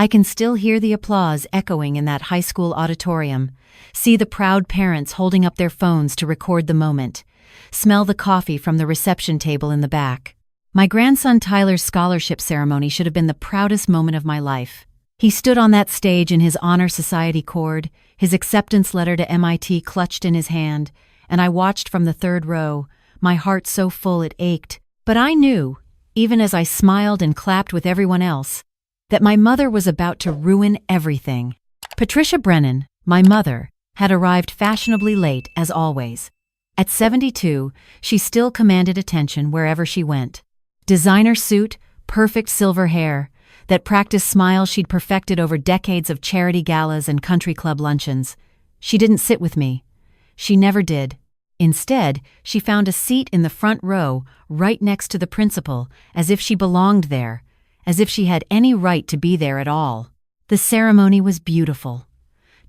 I can still hear the applause echoing in that high school auditorium, see the proud parents holding up their phones to record the moment, smell the coffee from the reception table in the back. My grandson Tyler's scholarship ceremony should have been the proudest moment of my life. He stood on that stage in his Honor Society cord, his acceptance letter to MIT clutched in his hand, and I watched from the third row, my heart so full it ached. But I knew, even as I smiled and clapped with everyone else, that my mother was about to ruin everything. Patricia Brennan, my mother, had arrived fashionably late as always. At 72, she still commanded attention wherever she went. Designer suit, perfect silver hair, that practiced smile she'd perfected over decades of charity galas and country club luncheons. She didn't sit with me. She never did. Instead, she found a seat in the front row, right next to the principal, as if she belonged there, as if she had any right to be there at all. The ceremony was beautiful.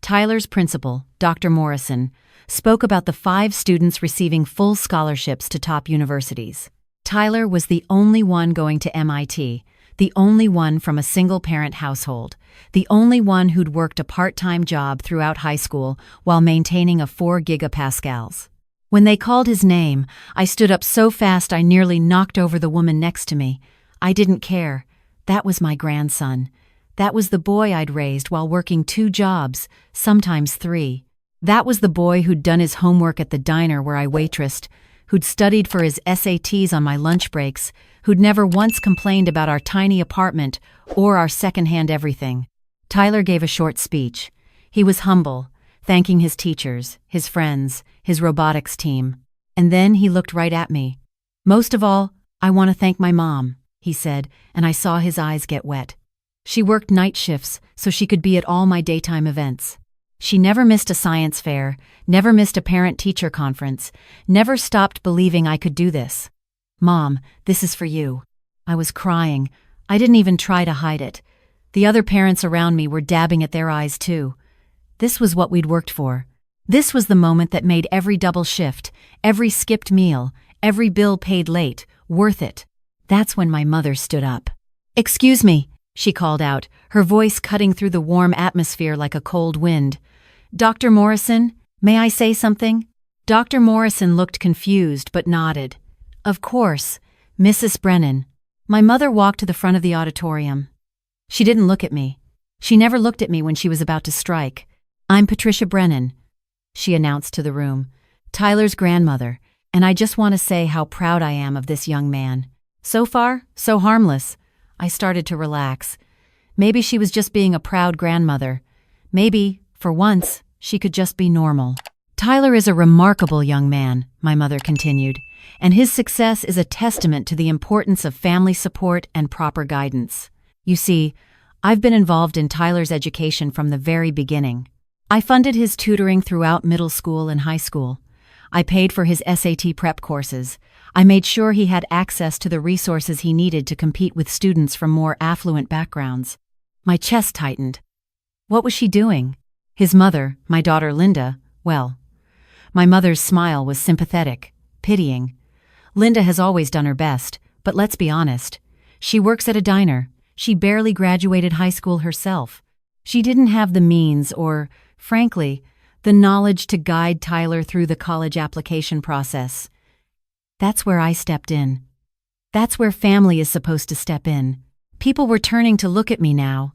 Tyler's principal, Dr. Morrison, spoke about the 5 students receiving full scholarships to top universities. Tyler was the only one going to MIT, the only one from a single-parent household, the only one who'd worked a part-time job throughout high school while maintaining a 4 gigapascals. When they called his name, I stood up so fast I nearly knocked over the woman next to me. I didn't care. That was my grandson. That was the boy I'd raised while working 2 jobs, sometimes 3. That was the boy who'd done his homework at the diner where I waitressed, who'd studied for his SATs on my lunch breaks, who'd never once complained about our tiny apartment or our secondhand everything. Tyler gave a short speech. He was humble, thanking his teachers, his friends, his robotics team. And then he looked right at me. "Most of all, I want to thank my mom," he said, and I saw his eyes get wet. She worked night shifts so she could be at all my daytime events. She never missed a science fair, never missed a parent-teacher conference, never stopped believing I could do this. "Mom, this is for you." I was crying. I didn't even try to hide it. The other parents around me were dabbing at their eyes too. This was what we'd worked for. This was the moment that made every double shift, every skipped meal, every bill paid late, worth it. That's when my mother stood up. "Excuse me," she called out, her voice cutting through the warm atmosphere like a cold wind. "Dr. Morrison, may I say something?" Dr. Morrison looked confused but nodded. "Of course, Mrs. Brennan." My mother walked to the front of the auditorium. She didn't look at me. She never looked at me when she was about to strike. "I'm Patricia Brennan," she announced to the room, "Tyler's grandmother, and I just want to say how proud I am of this young man. So far, so harmless." I started to relax. Maybe she was just being a proud grandmother. Maybe, for once, she could just be normal. "Tyler is a remarkable young man," my mother continued, "and his success is a testament to the importance of family support and proper guidance. You see, I've been involved in Tyler's education from the very beginning. I funded his tutoring throughout middle school and high school. I paid for his SAT prep courses. I made sure he had access to the resources he needed to compete with students from more affluent backgrounds." My chest tightened. What was she doing? His mother, my daughter Linda, well, my mother's smile was sympathetic, pitying. "Linda has always done her best, but let's be honest. She works at a diner. She barely graduated high school herself. She didn't have the means or, frankly, the knowledge to guide Tyler through the college application process. That's where I stepped in. That's where family is supposed to step in. People were turning to look at me now,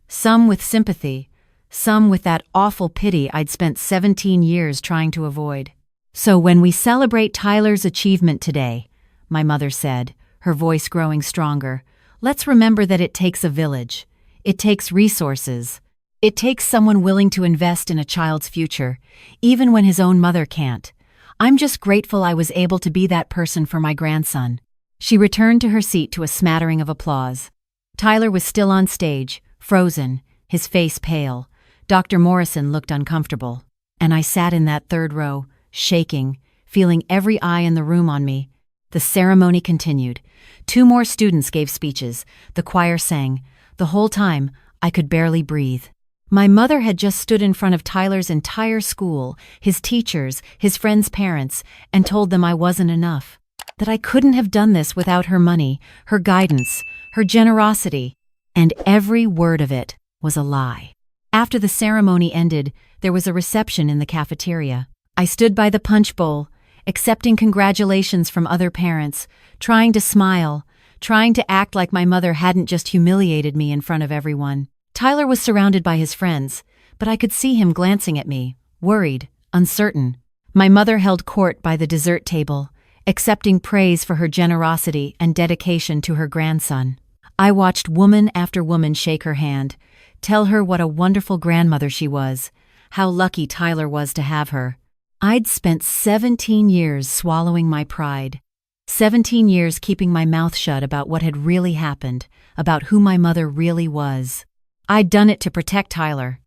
some with sympathy, some with that awful pity I'd spent 17 years trying to avoid. "So when we celebrate Tyler's achievement today," my mother said, her voice growing stronger, "let's remember that it takes a village. It takes resources. It takes someone willing to invest in a child's future, even when his own mother can't. I'm just grateful I was able to be that person for my grandson." She returned to her seat to a smattering of applause. Tyler was still on stage, frozen, his face pale. Dr. Morrison looked uncomfortable, and I sat in that third row, shaking, feeling every eye in the room on me. The ceremony continued. 2 more students gave speeches. The choir sang. The whole time, I could barely breathe. My mother had just stood in front of Tyler's entire school, his teachers, his friends' parents, and told them I wasn't enough. That I couldn't have done this without her money, her guidance, her generosity. And every word of it, was a lie. After the ceremony ended, there was a reception in the cafeteria. I stood by the punch bowl, accepting congratulations from other parents, trying to smile, trying to act like my mother hadn't just humiliated me in front of everyone. Tyler was surrounded by his friends, but I could see him glancing at me, worried, uncertain. My mother held court by the dessert table, accepting praise for her generosity and dedication to her grandson. I watched woman after woman shake her hand, tell her what a wonderful grandmother she was, how lucky Tyler was to have her. I'd spent 17 years swallowing my pride, 17 years keeping my mouth shut about what had really happened, about who my mother really was. I'd done it to protect Tyler,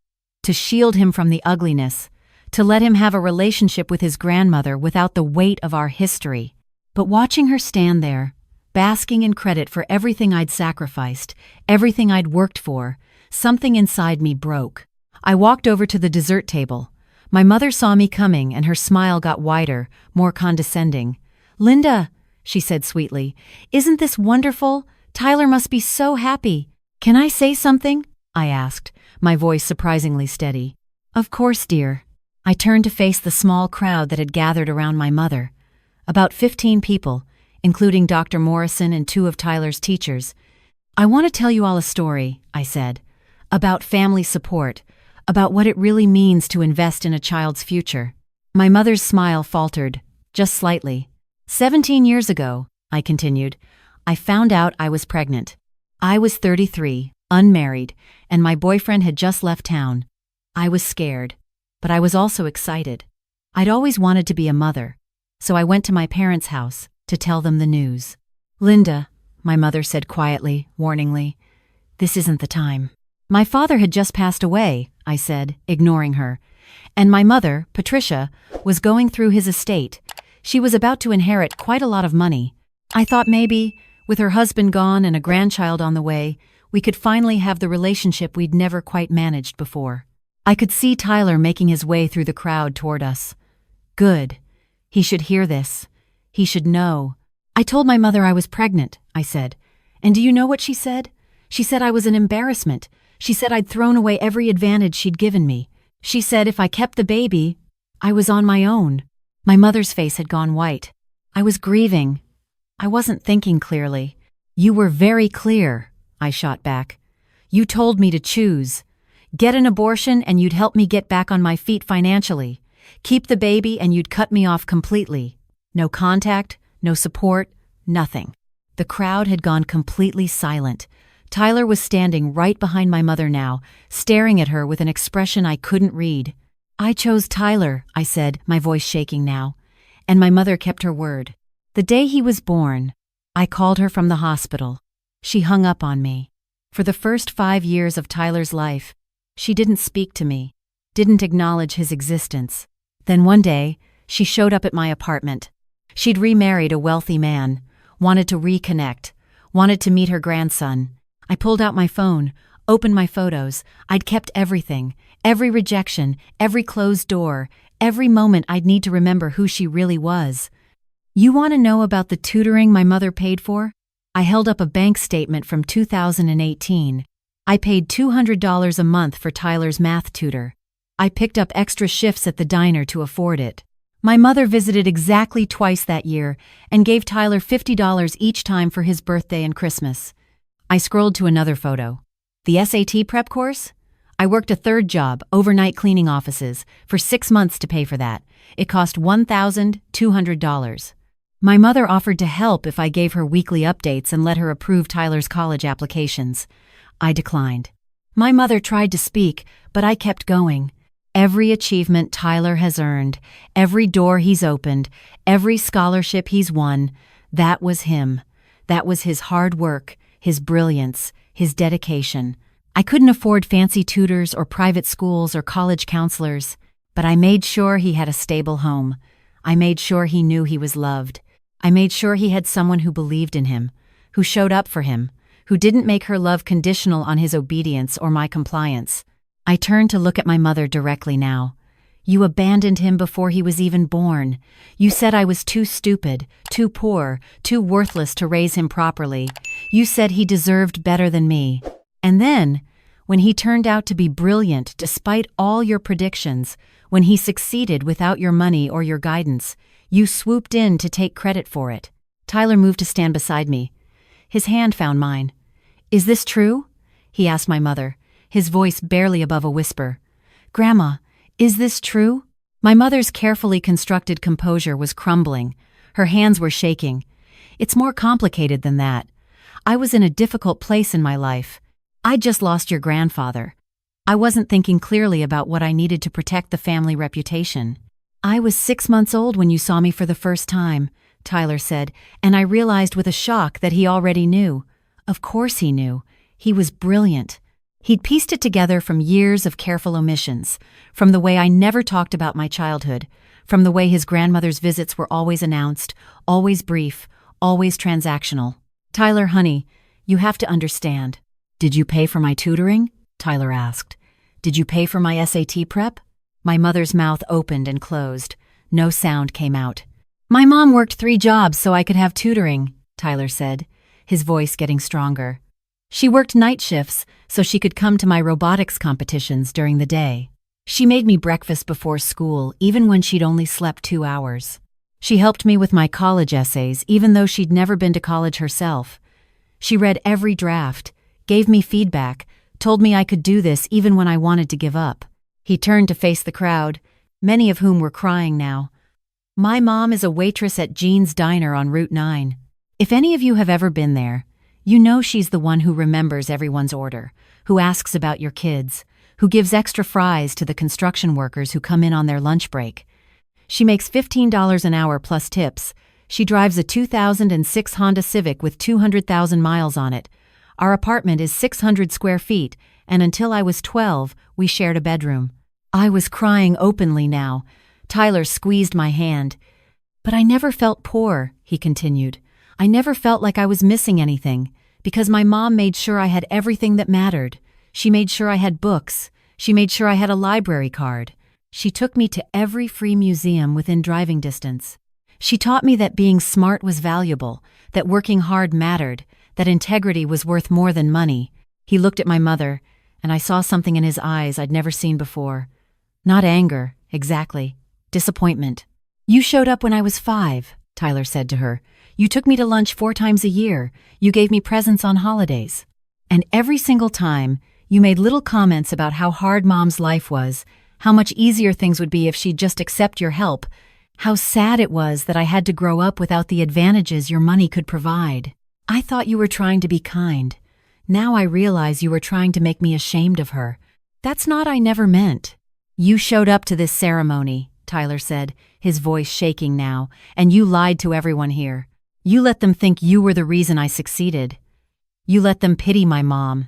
to shield him from the ugliness, to let him have a relationship with his grandmother without the weight of our history. But watching her stand there, basking in credit for everything I'd sacrificed, everything I'd worked for, something inside me broke. I walked over to the dessert table. My mother saw me coming and her smile got wider, more condescending. "Linda," she said sweetly, "isn't this wonderful? Tyler must be so happy. Can I say something?" I asked, my voice surprisingly steady. "Of course, dear." I turned to face the small crowd that had gathered around my mother. About 15 people, including Dr. Morrison and 2 of Tyler's teachers. "I want to tell you all a story," I said, "about family support, about what it really means to invest in a child's future." My mother's smile faltered, just slightly. 17 years ago, I continued, I found out I was pregnant. I was 33, unmarried, and my boyfriend had just left town. I was scared, but I was also excited. I'd always wanted to be a mother, so I went to my parents' house to tell them the news. "Linda," my mother said quietly, warningly, "this isn't the time." "My father had just passed away," I said, ignoring her. "And my mother, Patricia, was going through his estate. She was about to inherit quite a lot of money. I thought maybe, with her husband gone and a grandchild on the way, we could finally have the relationship we'd never quite managed before." I could see Tyler making his way through the crowd toward us. Good. He should hear this. He should know. "I told my mother I was pregnant," I said. "And do you know what she said? She said I was an embarrassment. She said I'd thrown away every advantage she'd given me. She said if I kept the baby, I was on my own." My mother's face had gone white. I was grieving. I wasn't thinking clearly. "You were very clear," I shot back. "You told me to choose. Get an abortion and you'd help me get back on my feet financially. Keep the baby and you'd cut me off completely. No contact, no support, nothing." The crowd had gone completely silent. Tyler was standing right behind my mother now, staring at her with an expression I couldn't read. "I chose Tyler," I said, my voice shaking now. And my mother kept her word. The day he was born, I called her from the hospital. She hung up on me. For the first 5 years of Tyler's life, she didn't speak to me, didn't acknowledge his existence. Then one day, she showed up at my apartment. She'd remarried a wealthy man, wanted to reconnect, wanted to meet her grandson. I pulled out my phone, opened my photos. I'd kept everything, every rejection, every closed door, every moment I'd need to remember who she really was. "You want to know about the tutoring my mother paid for?" I held up a bank statement from 2018. I paid $200 a month for Tyler's math tutor. I picked up extra shifts at the diner to afford it. My mother visited exactly twice that year and gave Tyler $50 each time for his birthday and Christmas. I scrolled to another photo. The SAT prep course? I worked a third job, overnight cleaning offices, for 6 months to pay for that. It cost $1,200. My mother offered to help if I gave her weekly updates and let her approve Tyler's college applications. I declined. My mother tried to speak, but I kept going. Every achievement Tyler has earned, every door he's opened, every scholarship he's won, that was him. That was his hard work, his brilliance, his dedication. I couldn't afford fancy tutors or private schools or college counselors, but I made sure he had a stable home. I made sure he knew he was loved. I made sure he had someone who believed in him, who showed up for him, who didn't make her love conditional on his obedience or my compliance. I turned to look at my mother directly now. "You abandoned him before he was even born. You said I was too stupid, too poor, too worthless to raise him properly. You said he deserved better than me. And then, when he turned out to be brilliant despite all your predictions, when he succeeded without your money or your guidance, you swooped in to take credit for it. Tyler moved to stand beside me. His hand found mine. "Is this true?" he asked my mother, his voice barely above a whisper. "Grandma, is this true?" My mother's carefully constructed composure was crumbling. Her hands were shaking. "It's more complicated than that. I was in a difficult place in my life. I'd just lost your grandfather. I wasn't thinking clearly about what I needed to protect the family reputation. I was 6 months old when you saw me for the first time," Tyler said, and I realized with a shock that he already knew. Of course he knew. He was brilliant. He'd pieced it together from years of careful omissions, from the way I never talked about my childhood, from the way his grandmother's visits were always announced, always brief, always transactional. "Tyler, honey, you have to understand." "Did you pay for my tutoring?" Tyler asked. "Did you pay for my SAT prep?" My mother's mouth opened and closed. No sound came out. "My mom worked 3 jobs so I could have tutoring," Tyler said, his voice getting stronger. "She worked night shifts so she could come to my robotics competitions during the day. She made me breakfast before school, even when she'd only slept 2 hours. She helped me with my college essays, even though she'd never been to college herself. She read every draft, gave me feedback, told me I could do this even when I wanted to give up." He turned to face the crowd, many of whom were crying now. "My mom is a waitress at Jean's Diner on Route 9. If any of you have ever been there, you know she's the one who remembers everyone's order, who asks about your kids, who gives extra fries to the construction workers who come in on their lunch break. She makes $15 an hour plus tips. She drives a 2006 Honda Civic with 200,000 miles on it. Our apartment is 600 square feet, and until I was 12, we shared a bedroom." I was crying openly now. Tyler squeezed my hand. "But I never felt poor," he continued. "I never felt like I was missing anything, because my mom made sure I had everything that mattered. She made sure I had books. She made sure I had a library card. She took me to every free museum within driving distance. She taught me that being smart was valuable, that working hard mattered, that integrity was worth more than money." He looked at my mother, and I saw something in his eyes I'd never seen before. Not anger, exactly. Disappointment. "You showed up when I was 5, Tyler said to her. "You took me to lunch 4 times a year. You gave me presents on holidays. And every single time, you made little comments about how hard Mom's life was, how much easier things would be if she'd just accept your help, how sad it was that I had to grow up without the advantages your money could provide. I thought you were trying to be kind. Now I realize you were trying to make me ashamed of her. That's not I never meant. You showed up to this ceremony," Tyler said, his voice shaking now, "and you lied to everyone here. You let them think you were the reason I succeeded. You let them pity my mom.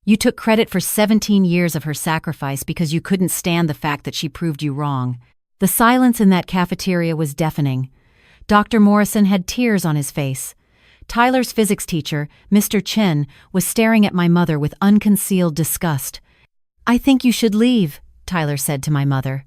You took credit for 17 years of her sacrifice because you couldn't stand the fact that she proved you wrong." The silence in that cafeteria was deafening. Dr. Morrison had tears on his face. Tyler's physics teacher, Mr. Chen, was staring at my mother with unconcealed disgust. "I think you should leave," Tyler said to my mother.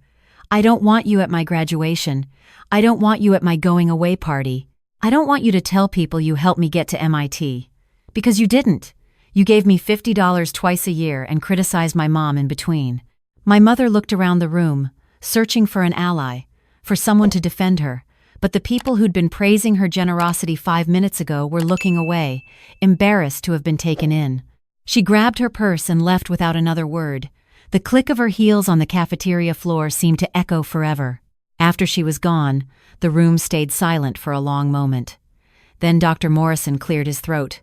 "I don't want you at my graduation. I don't want you at my going away party. I don't want you to tell people you helped me get to MIT. Because you didn't. You gave me $50 twice a year and criticized my mom in between." My mother looked around the room, searching for an ally, for someone to defend her, but the people who'd been praising her generosity 5 minutes ago were looking away, embarrassed to have been taken in. She grabbed her purse and left without another word. The click of her heels on the cafeteria floor seemed to echo forever. After she was gone, the room stayed silent for a long moment. Then Dr. Morrison cleared his throat.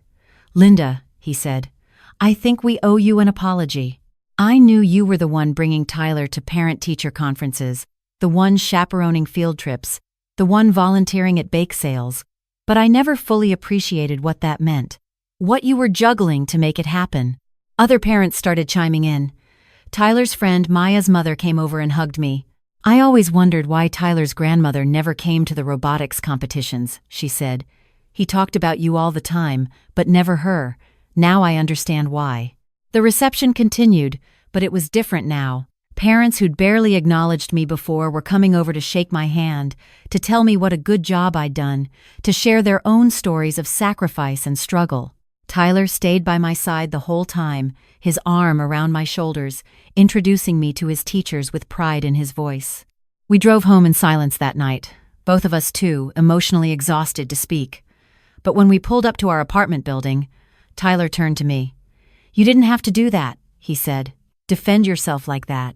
"Linda," he said, "I think we owe you an apology. I knew you were the one bringing Tyler to parent-teacher conferences, the one chaperoning field trips, the one volunteering at bake sales, but I never fully appreciated what that meant, what you were juggling to make it happen." Other parents started chiming in. Tyler's friend Maya's mother came over and hugged me. "I always wondered why Tyler's grandmother never came to the robotics competitions," she said. "He talked about you all the time, but never her. Now I understand why." The reception continued, but it was different now. Parents who'd barely acknowledged me before were coming over to shake my hand, to tell me what a good job I'd done, to share their own stories of sacrifice and struggle. Tyler stayed by my side the whole time, his arm around my shoulders, introducing me to his teachers with pride in his voice. We drove home in silence that night, both of us too emotionally exhausted to speak. But when we pulled up to our apartment building, Tyler turned to me. "You didn't have to do that," he said. "Defend yourself like that.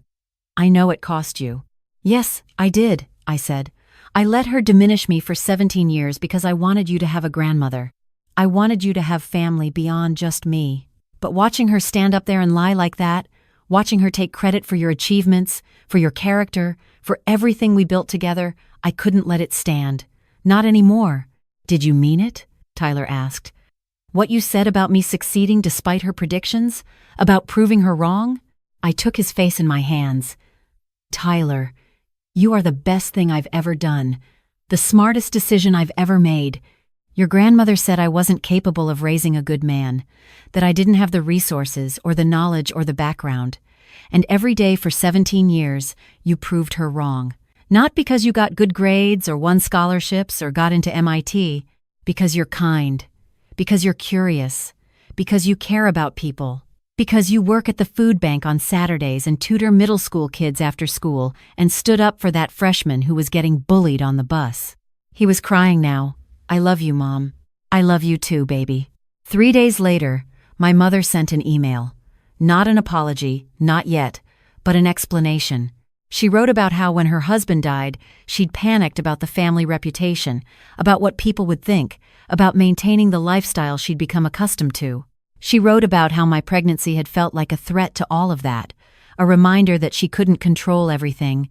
I know it cost you." "Yes, I did," I said. "I let her diminish me for 17 years because I wanted you to have a grandmother. I wanted you to have family beyond just me. But watching her stand up there and lie like that, watching her take credit for your achievements, for your character, for everything we built together, I couldn't let it stand. Not anymore." "Did you mean it?" Tyler asked. "What you said about me succeeding despite her predictions? About proving her wrong?" I took his face in my hands. "Tyler, you are the best thing I've ever done, the smartest decision I've ever made. Your grandmother said I wasn't capable of raising a good man, that I didn't have the resources or the knowledge or the background. And every day for 17 years, you proved her wrong. Not because you got good grades or won scholarships or got into MIT, because you're kind, because you're curious, because you care about people, because you work at the food bank on Saturdays and tutor middle school kids after school and stood up for that freshman who was getting bullied on the bus." He was crying now. "I love you, Mom. I love you too, baby." 3 days later, my mother sent an email. Not an apology, not yet, but an explanation. She wrote about how when her husband died, she'd panicked about the family reputation, about what people would think, about maintaining the lifestyle she'd become accustomed to. She wrote about how my pregnancy had felt like a threat to all of that, a reminder that she couldn't control everything,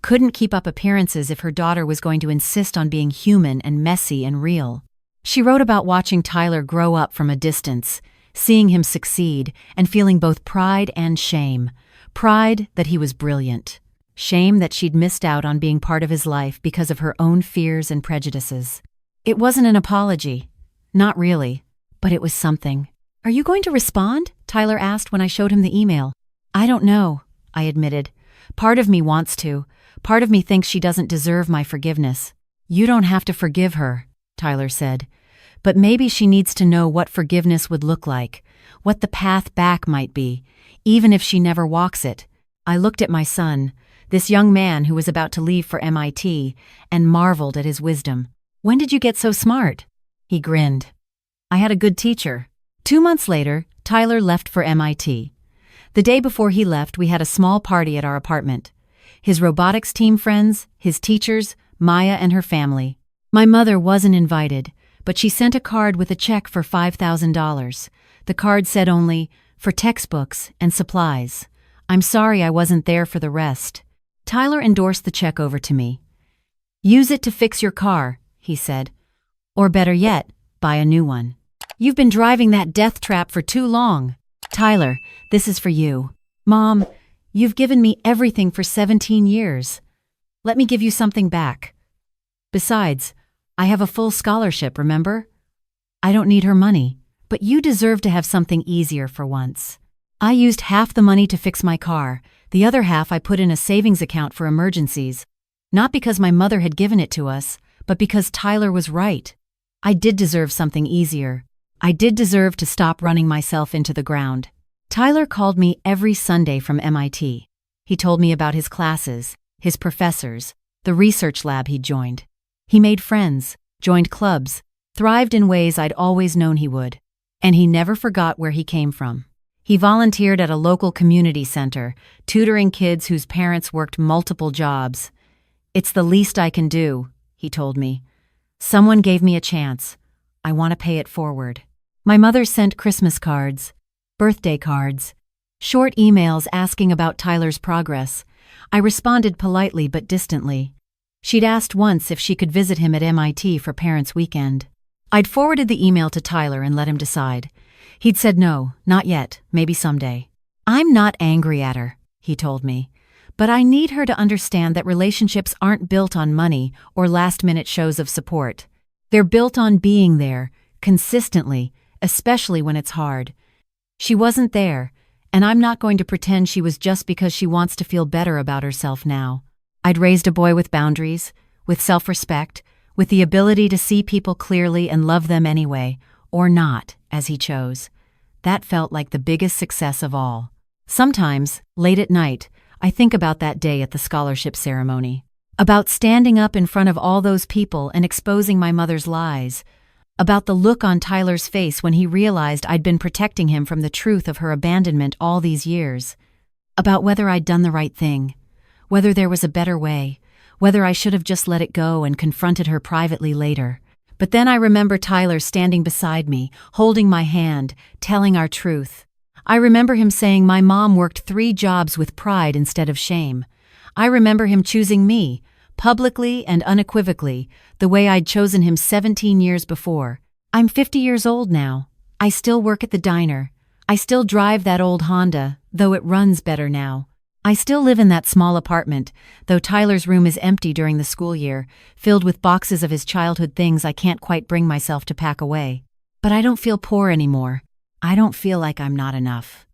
couldn't keep up appearances if her daughter was going to insist on being human and messy and real. She wrote about watching Tyler grow up from a distance, seeing him succeed, and feeling both pride and shame. Pride that he was brilliant. Shame that she'd missed out on being part of his life because of her own fears and prejudices. It wasn't an apology. Not really. But it was something. "Are you going to respond?" Tyler asked when I showed him the email. "I don't know," I admitted. "Part of me wants to. Part of me thinks she doesn't deserve my forgiveness." "You don't have to forgive her," Tyler said. "But maybe she needs to know what forgiveness would look like, what the path back might be, even if she never walks it." I looked at my son, this young man who was about to leave for MIT, and marveled at his wisdom. "When did you get so smart?" He grinned. "I had a good teacher." 2 months later, Tyler left for MIT. The day before he left, we had a small party at our apartment. His robotics team friends, his teachers, Maya and her family. My mother wasn't invited, but she sent a card with a check for $5,000. The card said only, "For textbooks and supplies. I'm sorry I wasn't there for the rest." Tyler endorsed the check over to me. "Use it to fix your car," he said. "Or better yet, buy a new one. You've been driving that death trap for too long. Tyler, this is for you. Mom, you've given me everything for 17 years. Let me give you something back. Besides, I have a full scholarship, remember? I don't need her money, but you deserve to have something easier for once. I used half the money to fix my car. The other half I put in a savings account for emergencies. Not because my mother had given it to us, but because Tyler was right. I did deserve something easier. I did deserve to stop running myself into the ground." Tyler called me every Sunday from MIT. He told me about his classes, his professors, the research lab he'd joined. He made friends, joined clubs, thrived in ways I'd always known he would. And he never forgot where he came from. He volunteered at a local community center, tutoring kids whose parents worked multiple jobs. "It's the least I can do," he told me. "Someone gave me a chance. I want to pay it forward." My mother sent Christmas cards, birthday cards, short emails asking about Tyler's progress. I responded politely but distantly. She'd asked once if she could visit him at MIT for Parents' Weekend. I'd forwarded the email to Tyler and let him decide. He'd said no, not yet, maybe someday. "I'm not angry at her," he told me, "but I need her to understand that relationships aren't built on money or last-minute shows of support. They're built on being there, consistently, especially when it's hard. She wasn't there, and I'm not going to pretend she was just because she wants to feel better about herself now. I'd raised a boy with boundaries, with self-respect, with the ability to see people clearly and love them anyway, or not, as he chose. That felt like the biggest success of all. Sometimes, late at night, I think about that day at the scholarship ceremony. About standing up in front of all those people and exposing my mother's lies. About the look on Tyler's face when he realized I'd been protecting him from the truth of her abandonment all these years. About whether I'd done the right thing. Whether there was a better way. Whether I should have just let it go and confronted her privately later. But then I remember Tyler standing beside me, holding my hand, telling our truth. I remember him saying my mom worked 3 jobs with pride instead of shame. I remember him choosing me, publicly and unequivocally, the way I'd chosen him 17 years before. I'm 50 years old now. I still work at the diner. I still drive that old Honda, though it runs better now. I still live in that small apartment, though Tyler's room is empty during the school year, filled with boxes of his childhood things I can't quite bring myself to pack away. But I don't feel poor anymore. I don't feel like I'm not enough.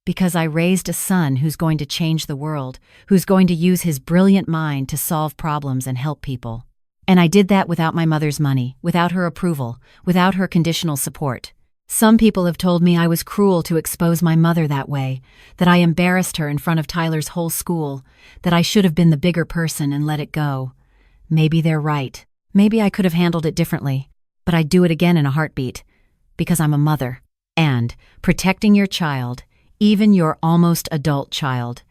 Because I raised a son who's going to change the world, who's going to use his brilliant mind to solve problems and help people. And I did that without my mother's money, without her approval, without her conditional support. Some people have told me I was cruel to expose my mother that way, that I embarrassed her in front of Tyler's whole school, that I should have been the bigger person and let it go. Maybe they're right. Maybe I could have handled it differently. But I'd do it again in a heartbeat. Because I'm a mother. And protecting your child, even your almost adult child,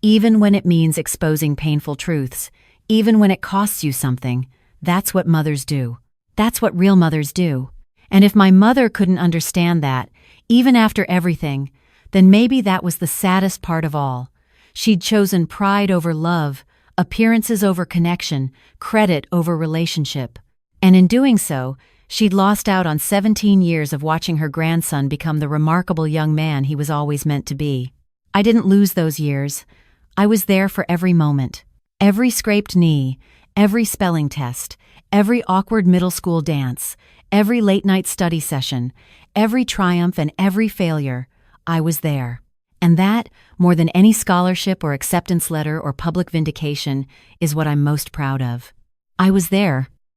even when it means exposing painful truths, even when it costs you something, that's what mothers do. That's what real mothers do. And if my mother couldn't understand that, even after everything, then maybe that was the saddest part of all. She'd chosen pride over love, appearances over connection, credit over relationship. And in doing so, she'd lost out on 17 years of watching her grandson become the remarkable young man he was always meant to be. I didn't lose those years. I was there for every moment. Every scraped knee, every spelling test, every awkward middle school dance, every late-night study session, every triumph and every failure, I was there. And that, more than any scholarship or acceptance letter or public vindication, is what I'm most proud of. I was there,